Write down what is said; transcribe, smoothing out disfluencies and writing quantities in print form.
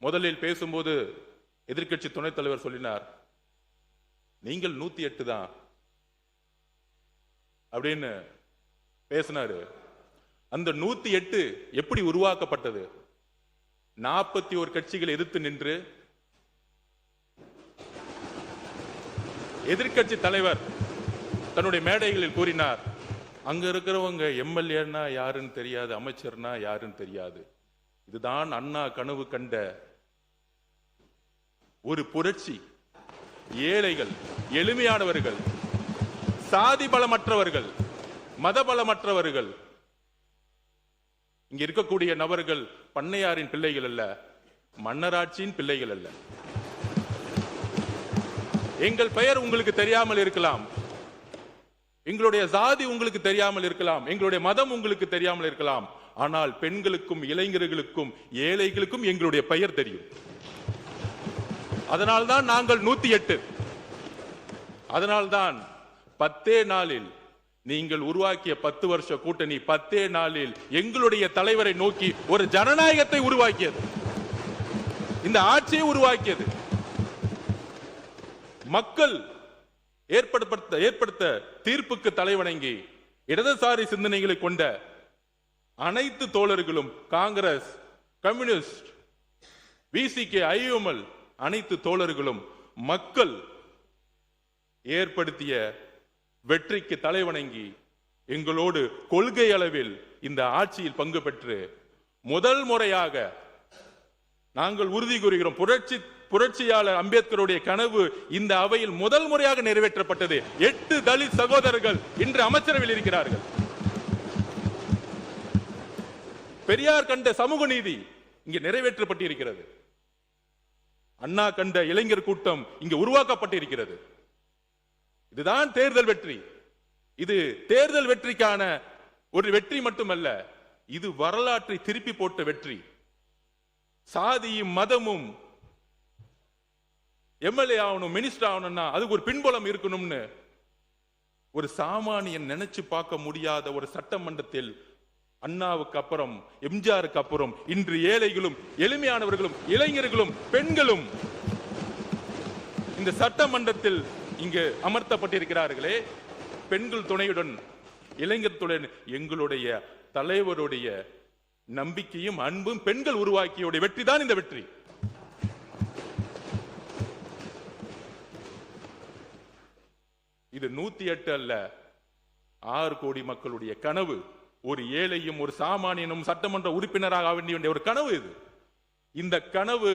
முதலில் பேசும்போது எதிர்க்கட்சி துணைத் தலைவர் சொல்லினார், நீங்கள் 108 தான் அப்படின்னு பேசினாரு. அந்த 108 எப்படி உருவாக்கப்பட்டது? 41 கட்சிகள் எதிர்த்து நின்று எதிர்க்கட்சி தலைவர் தன்னுடைய மேடைகளில் கூறினார், அங்க இருக்கிறவங்க எம்எல்ஏன்னா யாருன்னு தெரியாது, அமைச்சர்னா யாருன்னு தெரியாது. இதுதான் அண்ணா கனவு கண்ட ஒரு புரட்சி. ஏழைகள், எளிமையானவர்கள், சாதி பலமற்றவர்கள், மத பலமற்றவர்கள், இங்க இருக்கக்கூடிய நபர்கள் பண்ணையாரின் பிள்ளைகள் அல்ல, மன்னராட்சியின் பிள்ளைகள் அல்ல. எங்கள் பெயர் உங்களுக்கு தெரியாமல் இருக்கலாம், எங்களுடைய சாதி உங்களுக்கு தெரியாமல் இருக்கலாம், எங்களுடைய மதம் உங்களுக்கு தெரியாமல் இருக்கலாம். ஆனால் பெண்களுக்கும் இளைஞர்களுக்கும் ஏழைகளுக்கும் எங்களுடைய பெயர் தெரியும். அதனால்தான் நாங்கள் 108. அதனால்தான் 10 நாளில் நீங்கள் உருவாக்கிய 10 வருஷ கூட்டணி 10 நாளில் எங்களுடைய தலைவரை நோக்கி ஒரு ஜனநாயகத்தை உருவாக்கியது, இந்த ஆட்சியை உருவாக்கியது. மக்கள் ஏற்படுத்த தீர்ப்புக்கு தலைவணங்கி இடதுசாரி சிந்தனைகளை கொண்ட அனைத்து தோழர்களும், காங்கிரஸ், கம்யூனிஸ்ட், விசிகே, ஐஎம்எல் அனைத்து தோழர்களும் மக்கள் ஏற்படுத்திய வெற்றிக்கு தலைவணங்கி எங்களோடு கொள்கை அளவில் இந்த ஆட்சியில் பங்கு பெற்று முதல் முறையாக நாங்கள் உறுதி கூறுகிறோம், புரட்சியாளர் அம்பேத்கருடைய கனவு இந்த அவையில் முதல் முறையாக நிறைவேற்றப்பட்டது. 8 தலித் சகோதரர்கள் இன்று அமைச்சரவையில் இருக்கிறார்கள். பெரியார் கண்ட சமூக நீதி இங்கே நிறைவேற்றப்பட்டிருக்கிறது. அண்ணா கண்ட இளைஞர் கூட்டம் இங்கு உருவாக்கப்பட்டிருக்கிறது. இதுதான் தேர்தல் வெற்றி. இது தேர்தல் வெற்றிக்கான ஒரு வெற்றி மட்டுமல்ல, இது வரலாற்றை திருப்பி போட்ட வெற்றி. சாதியும் மதமும் எம்எல்ஏ ஆகணும், மினிஸ்டர் ஆகணும்னா அதுக்கு ஒரு பின்புலம் இருக்கணும்னு ஒரு சாமானியன் நினைச்சு பார்க்க முடியாத ஒரு சட்டமன்றத்தில் அண்ணாவுக்கு அப்புறம், எம்ஜிஆருக்கு அப்புறம் இன்று ஏழைகளும், எளிமையானவர்களும், இளைஞர்களும், பெண்களும் இந்த சட்டமன்றத்தில் இங்கு அமர்த்தப்பட்டிருக்கிறார்களே, பெண்கள் துணையுடன், இளைஞர் துணையுடன் எங்களுடைய தலைவருடைய நம்பிக்கையும் அன்பும் பெண்கள் உருவாக்கிய வெற்றி தான் இந்த வெற்றி. இது 108 அல்ல, 6 கோடி மக்களுடைய கனவு. ஒரு ஏழையும் ஒரு சாமானியனும் சட்டமன்ற உறுப்பினராக வேண்டிய ஒரு கனவு இது. இந்த கனவு